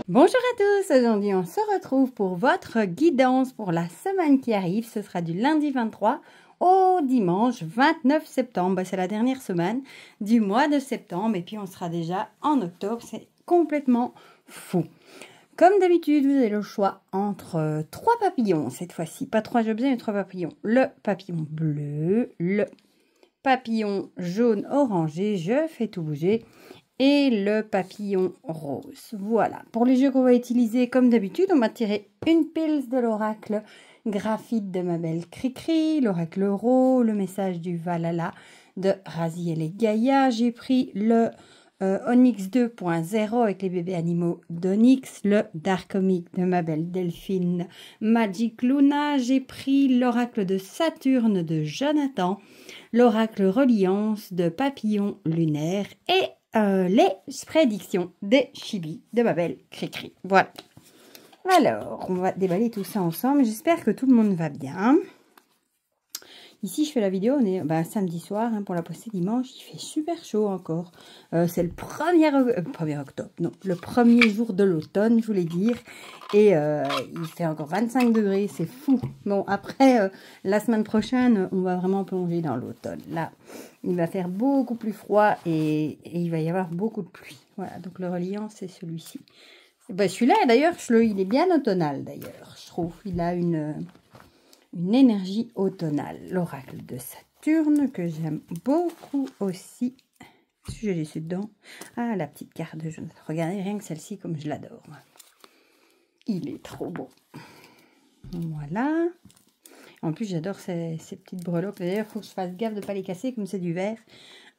Bonjour à tous, aujourd'hui on se retrouve pour votre guidance pour la semaine qui arrive. Ce sera du lundi 23 au dimanche 29 septembre. C'est la dernière semaine du mois de septembre et puis on sera déjà en octobre. C'est complètement fou. Comme d'habitude, vous avez le choix entre trois papillons cette fois-ci. Pas trois objets, mais trois papillons. Le papillon bleu, le papillon jaune orangé, je fais tout bouger, et le papillon rose. Voilà, pour les jeux qu'on va utiliser, comme d'habitude, on va tirer une pile de l'oracle graphite de ma belle Cricri, l'oracle Ro, le message du Valhalla de Raziel et Gaïa. J'ai pris le Onyx 2.0 avec les bébés animaux d'Onyx, le Dark Comic de ma belle Delphine Magic Luna. J'ai pris l'oracle de Saturne de Jonathan, l'oracle Reliance de Papillon Lunaire et les prédictions des Chibi de ma belle Cricri. Voilà. Alors, on va déballer tout ça ensemble. J'espère que tout le monde va bien. Ici, je fais la vidéo, on est samedi soir pour la poster dimanche. Il fait super chaud encore. C'est le 1er octobre, non, le premier jour de l'automne, je voulais dire. Et il fait encore 25 degrés, c'est fou. Bon, après, la semaine prochaine, on va vraiment plonger dans l'automne. Là, il va faire beaucoup plus froid et il va y avoir beaucoup de pluie. Voilà, donc le reliant, c'est celui-ci. Celui-là, d'ailleurs, il est bien automnal, d'ailleurs, je trouve. Il a une énergie automnale. L'oracle de Saturne, que j'aime beaucoup aussi. Si je l'ai su dedans. Ah, la petite carte de jaune. Regardez, rien que celle-ci, comme je l'adore. Il est trop beau. Voilà. En plus, j'adore ces petites breloques. D'ailleurs, il faut que je fasse gaffe de ne pas les casser, comme c'est du verre.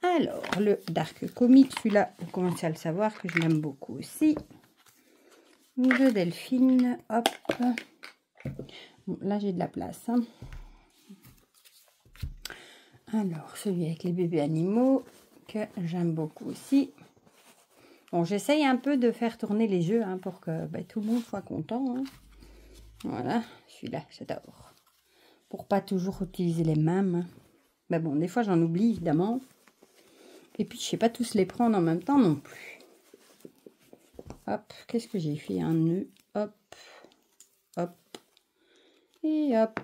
Alors, le Dark Comic, celui-là, vous commencez à le savoir, que je l'aime beaucoup aussi. De Delphine, hop. Bon, là, j'ai de la place. Alors, celui avec les bébés animaux, que j'aime beaucoup aussi. Bon, j'essaye un peu de faire tourner les jeux pour que tout le monde soit content. Voilà, celui-là, j'adore. Pour pas toujours utiliser les mêmes. Mais bon, des fois, j'en oublie, évidemment. Et puis, je sais pas tous les prendre en même temps non plus. Hop, qu'est-ce que j'ai fait? Un nœud, hop, hop. Et hop,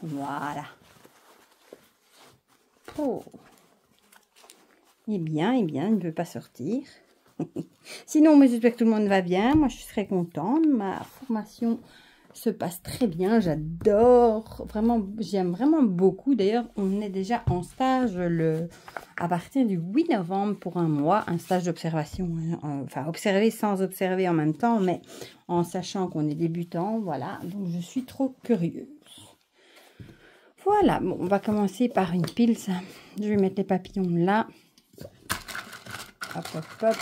voilà. Oh. Eh bien, il ne veut pas sortir. Sinon, mais j'espère que tout le monde va bien. Moi, je serais contente. Ma formation se passe très bien. J'adore. Vraiment, j'aime vraiment beaucoup. D'ailleurs, on est déjà en stage à partir du 8 novembre pour un mois. Un stage d'observation. Enfin, observer sans observer en même temps, mais en sachant qu'on est débutant. Voilà. Donc, je suis trop curieuse. Voilà. Bon, on va commencer par une pile. Ça. Je vais mettre les papillons là. Hop, hop, hop.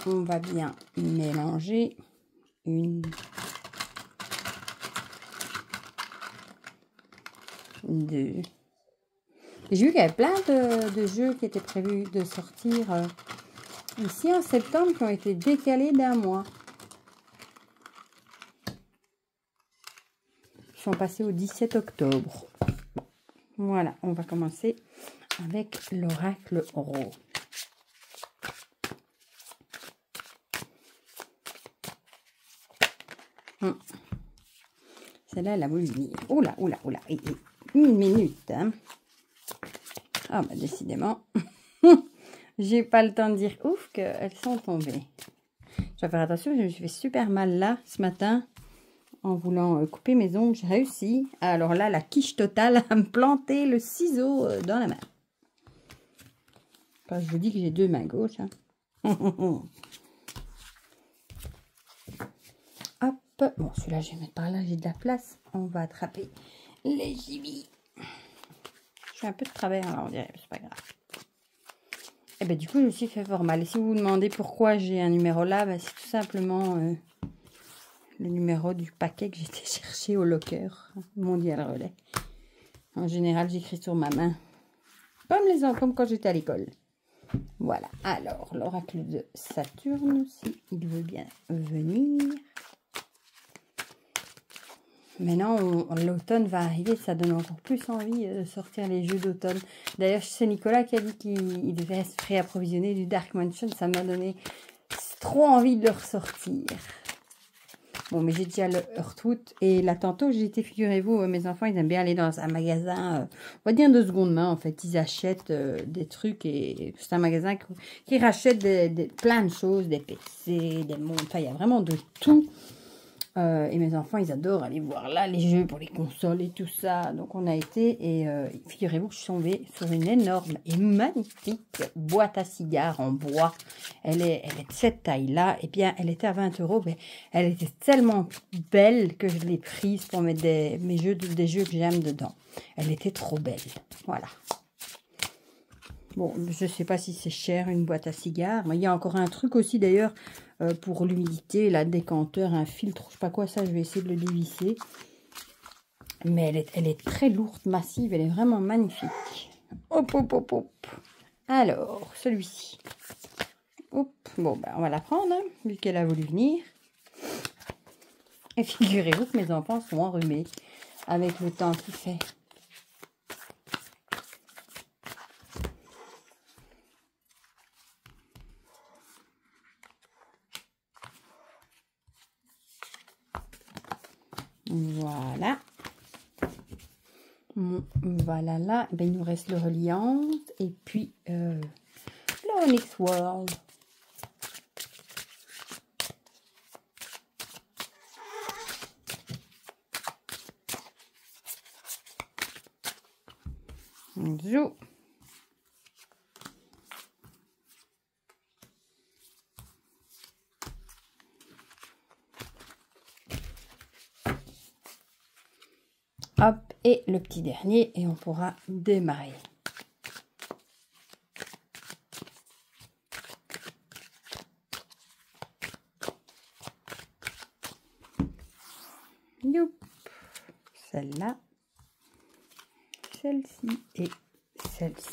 On va bien mélanger. Une, deux. J'ai vu qu'il y avait plein de jeux qui étaient prévus de sortir ici en septembre qui ont été décalés d'un mois. Ils sont passés au 17 octobre. Voilà, on va commencer avec l'oracle Ro. Celle-là, elle a voulu venir. Oula, oula, oula. Une minute. Ah, décidément. J'ai pas le temps de dire ouf qu'elles sont tombées. Je vais faire attention, je me suis fait super mal là, ce matin. En voulant couper mes ongles, j'ai réussi. Alors là, la quiche totale à me planter le ciseau dans la main. Enfin, je vous dis que j'ai deux mains gauches. Hop. Bon, celui-là, je vais mettre par là, j'ai de la place. On va attraper les gibis. Je fais un peu de travers, là, on dirait, c'est pas grave. Et du coup, je me suis fait fort mal. Et si vous vous demandez pourquoi j'ai un numéro là, c'est tout simplement le numéro du paquet que j'étais chercher au locker mondial relais. En général, j'écris sur ma main. Comme quand j'étais à l'école. Voilà. Alors, l'oracle de Saturne, si il veut bien venir. Maintenant, l'automne va arriver, ça donne encore plus envie de sortir les jeux d'automne. D'ailleurs, c'est Nicolas qui a dit qu'il devait se réapprovisionner du Dark Mansion. Ça m'a donné trop envie de le ressortir. Bon, mais j'ai déjà le Heartwood. Et là, tantôt, j'ai été, figurez-vous, mes enfants, ils aiment bien aller dans un magasin, on va dire de seconde main, en fait. Ils achètent des trucs et c'est un magasin qui rachète plein de choses, des PC, des montres. Enfin, il y a vraiment de tout. Et mes enfants, ils adorent aller voir là les jeux pour les consoles et tout ça. Donc, on a été et figurez-vous que je suis tombée sur une énorme et magnifique boîte à cigares en bois. Elle est de cette taille-là. Et bien, elle était à 20 €. Mais elle était tellement belle que je l'ai prise pour mettre des jeux que j'aime dedans. Elle était trop belle. Voilà. Bon, je ne sais pas si c'est cher une boîte à cigares. Mais il y a encore un truc aussi d'ailleurs pour l'humidité, la décanteur, un filtre, je sais pas quoi, ça je vais essayer de le dévisser. Mais elle est très lourde, massive, elle est vraiment magnifique. Hop, hop, hop, hop. Alors, celui-ci. Hop, bon, ben, on va la prendre, hein, vu qu'elle a voulu venir. Et figurez-vous que mes enfants sont enrhumés avec le temps qu'il fait. Voilà. Voilà là. Ben, il nous reste le Reliance et puis le Onyx World. Zou. Hop, et le petit dernier, et on pourra démarrer. Youp. Celle-là, celle-ci et celle-ci.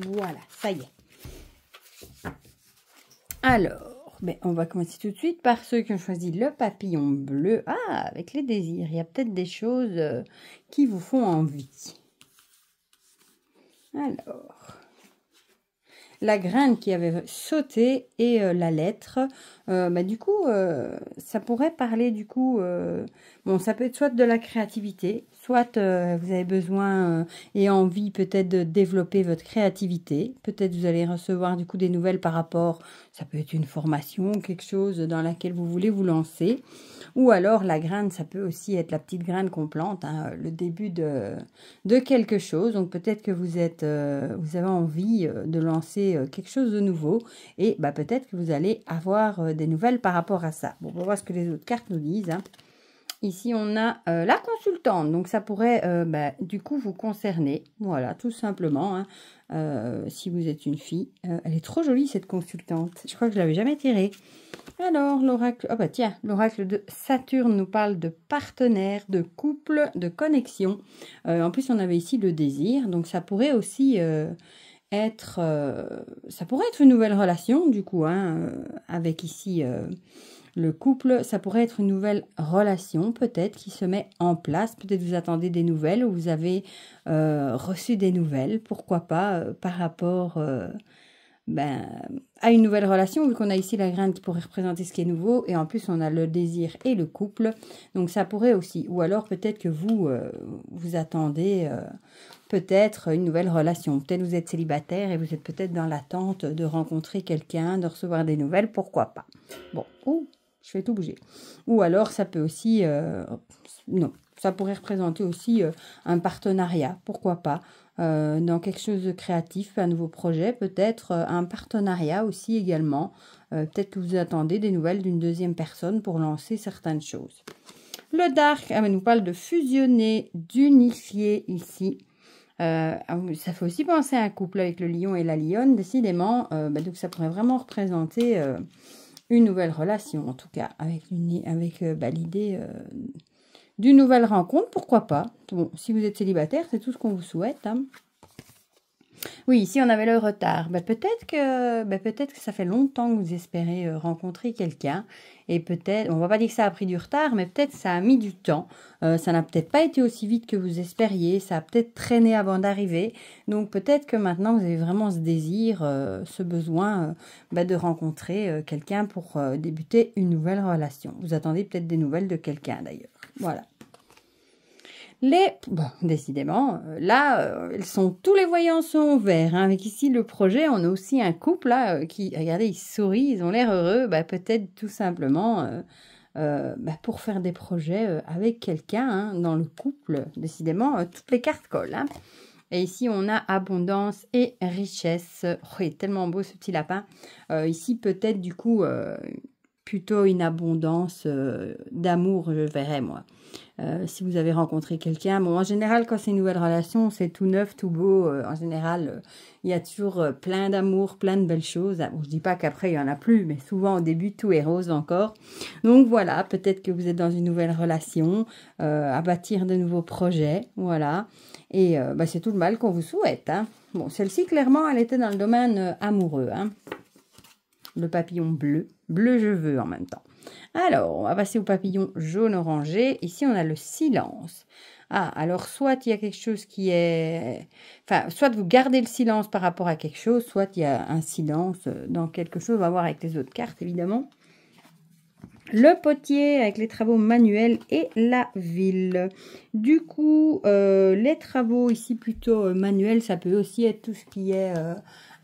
Voilà, ça y est. Alors, ben, on va commencer tout de suite par ceux qui ont choisi le papillon bleu. Ah, avec les désirs, il y a peut-être des choses qui vous font envie. Alors, la graine qui avait sauté et la lettre. Bah, du coup, ça pourrait parler du coup... bon, ça peut être soit de la créativité, soit vous avez besoin et envie peut-être de développer votre créativité. Peut-être vous allez recevoir du coup des nouvelles par rapport... Ça peut être une formation, quelque chose dans laquelle vous voulez vous lancer. Ou alors la graine, ça peut aussi être la petite graine qu'on plante, hein, le début de quelque chose. Donc peut-être que vous avez envie de lancer quelque chose de nouveau. Et bah, peut-être que vous allez avoir des nouvelles par rapport à ça. Bon, on va voir ce que les autres cartes nous disent. Hein. Ici, on a la consultante. Donc, ça pourrait, bah, du coup, vous concerner. Voilà, tout simplement. Hein. Si vous êtes une fille. Elle est trop jolie, cette consultante. Je crois que je ne l'avais jamais tirée. Alors, l'oracle... Oh, bah tiens, l'oracle de Saturne nous parle de partenaire, de couple, de connexion. En plus, on avait ici le désir. Donc, ça pourrait aussi... ça pourrait être une nouvelle relation, du coup, hein, avec ici... le couple, ça pourrait être une nouvelle relation peut-être qui se met en place. Peut-être vous attendez des nouvelles ou vous avez reçu des nouvelles. Pourquoi pas par rapport à une nouvelle relation, vu qu'on a ici la graine qui pourrait représenter ce qui est nouveau. Et en plus, on a le désir et le couple. Donc, ça pourrait aussi. Ou alors, peut-être que vous attendez peut-être une nouvelle relation. Peut-être vous êtes célibataire et vous êtes peut-être dans l'attente de rencontrer quelqu'un, de recevoir des nouvelles. Pourquoi pas. Bon, je fais tout bouger. Ou alors, ça peut aussi... non, ça pourrait représenter aussi un partenariat. Pourquoi pas dans quelque chose de créatif, un nouveau projet, peut-être un partenariat aussi également. Peut-être que vous attendez des nouvelles d'une deuxième personne pour lancer certaines choses. Le Dark, nous parle de fusionner, d'unifier ici. Ça fait aussi penser à un couple avec le lion et la lionne, décidément. Donc ça pourrait vraiment représenter... une nouvelle relation, en tout cas, avec l'idée d'une nouvelle rencontre, pourquoi pas. Bon, si vous êtes célibataire, c'est tout ce qu'on vous souhaite. Hein. Oui, ici on avait le retard. Peut-être que ça fait longtemps que vous espérez rencontrer quelqu'un et peut-être, on va pas dire que ça a pris du retard, mais peut-être ça a mis du temps. Ça n'a peut-être pas été aussi vite que vous espériez. Ça a peut-être traîné avant d'arriver. Donc peut-être que maintenant vous avez vraiment ce désir, ce besoin de rencontrer quelqu'un pour débuter une nouvelle relation. Vous attendez peut-être des nouvelles de quelqu'un d'ailleurs. Voilà. Décidément, là, tous les voyants sont verts. Hein. Avec ici le projet, on a aussi un couple là qui, regardez, ils sourient, ils ont l'air heureux. Peut-être tout simplement pour faire des projets avec quelqu'un hein, dans le couple. Décidément, toutes les cartes collent. Hein. Et ici, on a abondance et richesse. Oh, il est tellement beau ce petit lapin. Ici, peut-être du coup, plutôt une abondance d'amour, je verrais moi. Si vous avez rencontré quelqu'un, bon, en général, quand c'est une nouvelle relation, c'est tout neuf, tout beau. En général, il y a toujours plein d'amour, plein de belles choses. Bon, je dis pas qu'après, il y en a plus, mais souvent, au début, tout est rose encore. Donc, voilà, peut-être que vous êtes dans une nouvelle relation, à bâtir de nouveaux projets, voilà. Et c'est tout le mal qu'on vous souhaite. Hein. Bon, celle-ci, clairement, elle était dans le domaine amoureux. Hein. Le papillon bleu, bleu je veux en même temps. Alors, on va passer au papillon jaune-orangé. Ici, on a le silence. Ah, alors soit il y a quelque chose qui est... Enfin, soit vous gardez le silence par rapport à quelque chose, soit il y a un silence dans quelque chose. On va voir avec les autres cartes, évidemment. Le potier avec les travaux manuels et la ville. Du coup, les travaux ici plutôt manuels, ça peut aussi être tout ce qui est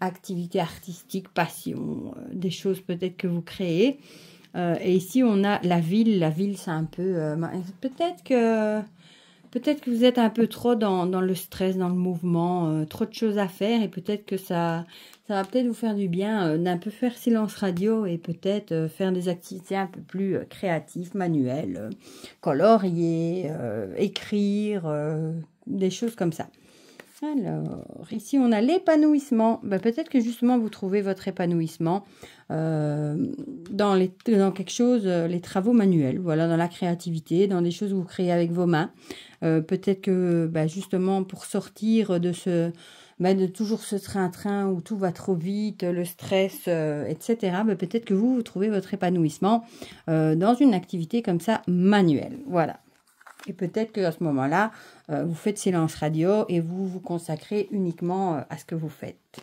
activité artistique, passion, des choses peut-être que vous créez. Et ici, on a la ville. La ville, c'est un peu... peut-être que vous êtes un peu trop dans le stress, dans le mouvement, trop de choses à faire. Et peut-être que ça va peut-être vous faire du bien d'un peu faire silence radio et peut-être faire des activités un peu plus créatives, manuelles, colorier, écrire, des choses comme ça. Alors, ici, on a l'épanouissement. Peut-être que justement, vous trouvez votre épanouissement dans quelque chose, les travaux manuels, voilà, dans la créativité, dans des choses que vous créez avec vos mains. Peut-être que, justement, pour sortir de de toujours ce train-train où tout va trop vite, le stress, etc., peut-être que vous trouvez votre épanouissement dans une activité comme ça, manuelle. Voilà. Et peut-être qu'à ce moment-là, vous faites silence radio et vous vous consacrez uniquement à ce que vous faites.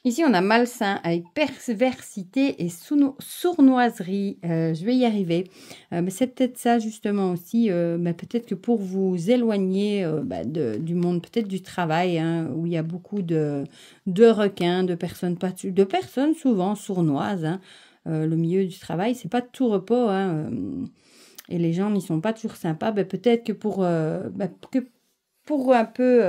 Ici, on a malsain avec perversité et sournoiserie. Je vais y arriver. Mais c'est peut-être ça justement aussi. Peut-être que pour vous éloigner du monde, peut-être du travail, hein, où il y a beaucoup de requins, de personnes souvent sournoises. Hein. Le milieu du travail, c'est pas tout repos. Hein, et les gens n'y sont pas toujours sympas, peut-être que pour un peu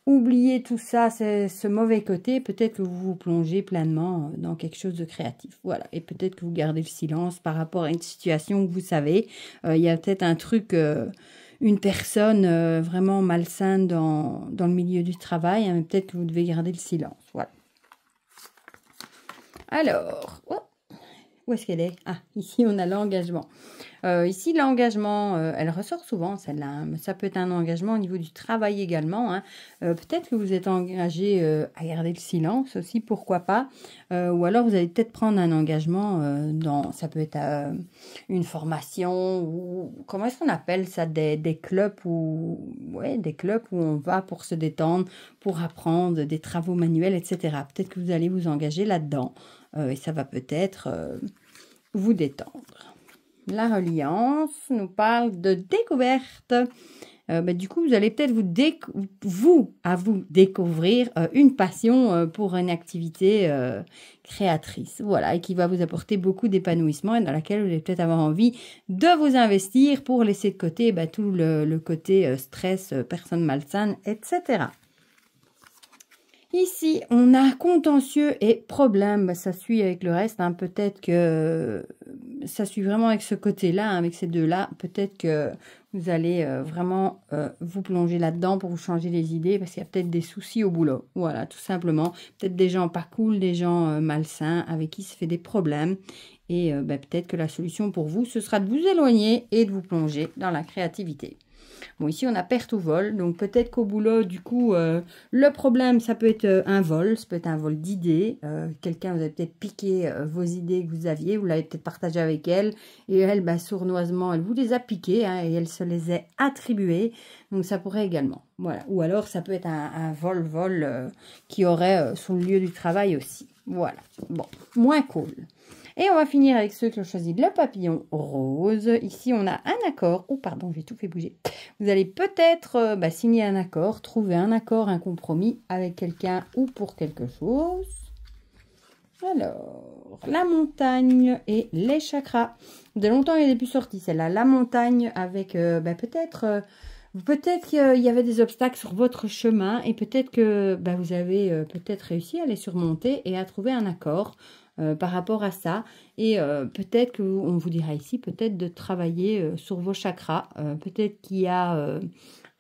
oublier tout ça, ce mauvais côté, peut-être que vous vous plongez pleinement dans quelque chose de créatif. Voilà, et peut-être que vous gardez le silence par rapport à une situation où vous savez, il y a peut-être un truc, une personne vraiment malsaine dans le milieu du travail, hein, mais peut-être que vous devez garder le silence. Voilà. Alors, où est-ce qu'elle est? Ah, ici, on a l'engagement. Ici, l'engagement, elle ressort souvent, celle-là. Hein, mais ça peut être un engagement au niveau du travail également. Hein. Peut-être que vous êtes engagé à garder le silence aussi, pourquoi pas. Ou alors, vous allez peut-être prendre un engagement ça peut être une formation ou... Comment est-ce qu'on appelle ça? Des clubs des clubs où on va pour se détendre, pour apprendre des travaux manuels, etc. Peut-être que vous allez vous engager là-dedans. Et ça va peut-être vous détendre. La reliance nous parle de découverte. Du coup, vous allez peut-être vous découvrir une passion pour une activité créatrice. Voilà, et qui va vous apporter beaucoup d'épanouissement et dans laquelle vous allez peut-être avoir envie de vous investir pour laisser de côté tout le côté stress, personne malsaine, etc. Ici, on a contentieux et problème. Ça suit avec le reste. Hein. Peut-être que ça suit vraiment avec ce côté-là, hein, avec ces deux-là. Peut-être que vous allez vraiment vous plonger là-dedans pour vous changer les idées parce qu'il y a peut-être des soucis au boulot. Voilà, tout simplement. Peut-être des gens pas cool, des gens malsains avec qui se fait des problèmes. Et peut-être que la solution pour vous, ce sera de vous éloigner et de vous plonger dans la créativité. Bon, ici, on a perte ou vol. Donc, peut-être qu'au boulot, du coup, le problème, ça peut être un vol. Ça peut être un vol d'idées. Quelqu'un vous a peut-être piqué vos idées que vous aviez. Vous l'avez peut-être partagé avec elle. Et elle, sournoisement, elle vous les a piquées. Hein, et elle se les a attribuées. Donc, ça pourrait également. Voilà. Ou alors, ça peut être un vol qui aurait sur le lieu du travail aussi. Voilà. Bon, moins cool. Et on va finir avec ceux qui ont choisi le papillon rose. Ici, on a un accord. Oh, pardon, j'ai tout fait bouger. Vous allez peut-être signer un accord, trouver un accord, un compromis avec quelqu'un ou pour quelque chose. Alors, la montagne et les chakras. De longtemps, il n'est plus sorti celle-là. La montagne avec peut-être qu'il y avait des obstacles sur votre chemin et peut-être que vous avez peut-être réussi à les surmonter et à trouver un accord par rapport à ça. Et peut-être qu'on vous dira ici, peut-être de travailler sur vos chakras. Peut-être qu'il y a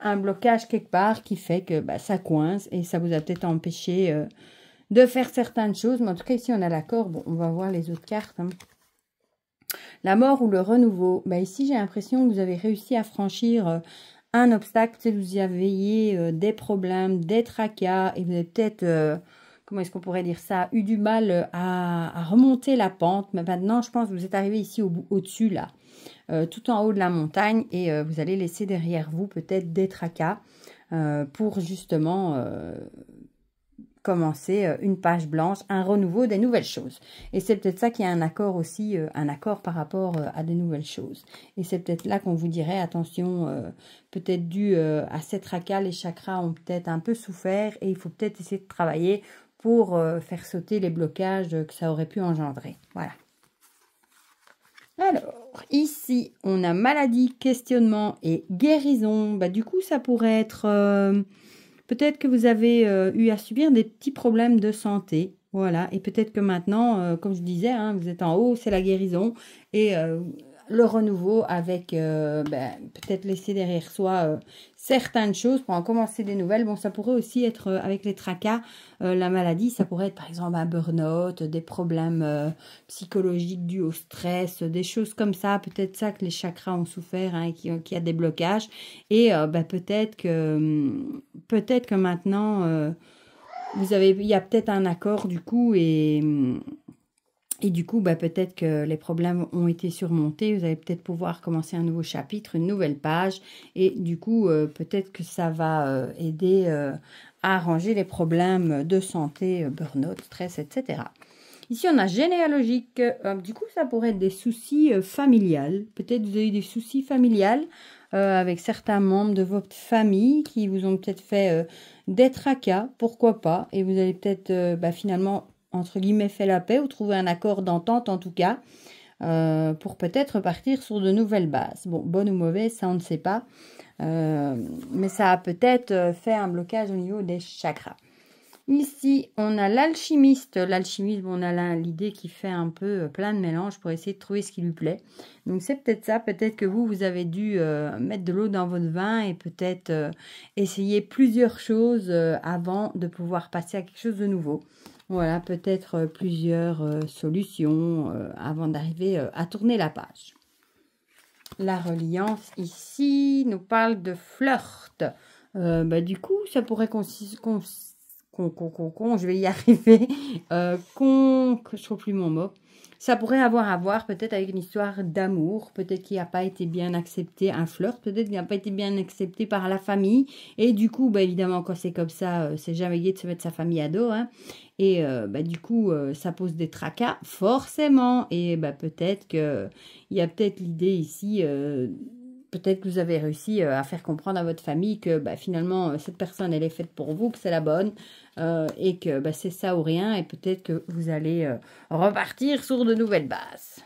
un blocage quelque part qui fait que ça coince et ça vous a peut-être empêché de faire certaines choses. Mais en tout cas, ici, on a l'accord. Bon, on va voir les autres cartes. Hein. La mort ou le renouveau. Ici, j'ai l'impression que vous avez réussi à franchir un obstacle. Peut-être vous y avez des problèmes, des tracas et vous avez peut-être... comment est-ce qu'on pourrait dire ça, eu du mal à remonter la pente. Mais maintenant, je pense que vous êtes arrivé ici au-dessus, là, tout en haut de la montagne. Et vous allez laisser derrière vous peut-être des tracas pour justement commencer une page blanche, un renouveau, des nouvelles choses. Et c'est peut-être ça qu'il y a un accord aussi, un accord par rapport à des nouvelles choses. Et c'est peut-être là qu'on vous dirait, attention, peut-être dû à ces tracas, les chakras ont peut-être un peu souffert et il faut peut-être essayer de travailler pour faire sauter les blocages que ça aurait pu engendrer. Voilà. Alors, ici, on a maladie, questionnement et guérison. Du coup, ça pourrait être... peut-être que vous avez eu à subir des petits problèmes de santé. Voilà. Et peut-être que maintenant, comme je disais, hein, vous êtes en haut, c'est la guérison. Et le renouveau avec peut-être laisser derrière soi certaines choses pour en commencer des nouvelles. Bon, ça pourrait aussi être avec les tracas, la maladie, ça pourrait être par exemple un burn-out, des problèmes psychologiques dus au stress, des choses comme ça. Peut-être ça que les chakras ont souffert hein, et qu'il y a des blocages. Et peut-être que maintenant, il y a peut-être un accord du coup et du coup, peut-être que les problèmes ont été surmontés. Vous allez peut-être pouvoir commencer un nouveau chapitre, une nouvelle page. Et du coup, peut-être que ça va aider à arranger les problèmes de santé, burn-out, stress, etc. Ici, on a généalogique. Du coup, ça pourrait être des soucis familiales. Peut-être vous avez eu des soucis familiales avec certains membres de votre famille qui vous ont peut-être fait des tracas, pourquoi pas. Et vous allez peut-être finalement... entre guillemets, fait la paix ou trouver un accord d'entente en tout cas pour peut-être partir sur de nouvelles bases. Bon, bonne ou mauvaise, ça on ne sait pas. Mais ça a peut-être fait un blocage au niveau des chakras. Ici, on a l'alchimiste. L'alchimiste, on a l'idée qui fait un peu plein de mélanges pour essayer de trouver ce qui lui plaît. Donc, c'est peut-être ça. Peut-être que vous avez dû mettre de l'eau dans votre vin et peut-être essayer plusieurs choses avant de pouvoir passer à quelque chose de nouveau. Voilà, peut-être plusieurs solutions avant d'arriver à tourner la page. La reliance ici nous parle de flirt. Du coup, ça pourrait consister... je vais y arriver. Je trouve plus mon mot. Ça pourrait avoir à voir peut-être avec une histoire d'amour, peut-être qu'il n'a pas été bien accepté, un flirt, peut-être qu'il n'a pas été bien accepté par la famille. Et du coup, évidemment, quand c'est comme ça, c'est jamais gai de se mettre sa famille à dos. Hein. Et du coup, ça pose des tracas, forcément. Et peut-être qu'il y a peut-être l'idée ici... peut-être que vous avez réussi à faire comprendre à votre famille que finalement, cette personne, elle est faite pour vous, que c'est la bonne et que c'est ça ou rien. Et peut-être que vous allez repartir sur de nouvelles bases.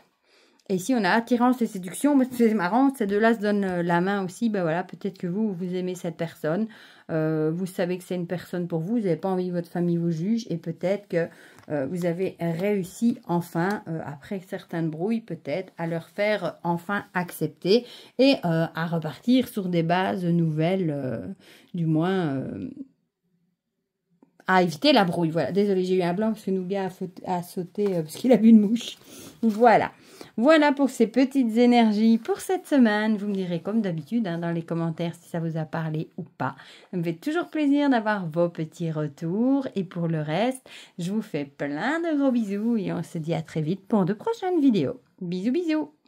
Et ici, on a attirance et séduction. C'est marrant, ces deux-là se donnent la main aussi. Voilà, peut-être que vous aimez cette personne. Vous savez que c'est une personne pour vous. Vous n'avez pas envie que votre famille vous juge. Et peut-être que vous avez réussi enfin, après certaines brouilles, peut-être, à leur faire enfin accepter et à repartir sur des bases nouvelles, du moins à éviter la brouille. Voilà, désolé, j'ai eu un blanc parce que Nougat a sauté parce qu'il a vu une mouche. Voilà. Voilà pour ces petites énergies pour cette semaine. Vous me direz comme d'habitude dans les commentaires si ça vous a parlé ou pas. Ça me fait toujours plaisir d'avoir vos petits retours. Et pour le reste, je vous fais plein de gros bisous et on se dit à très vite pour de prochaines vidéos. Bisous bisous.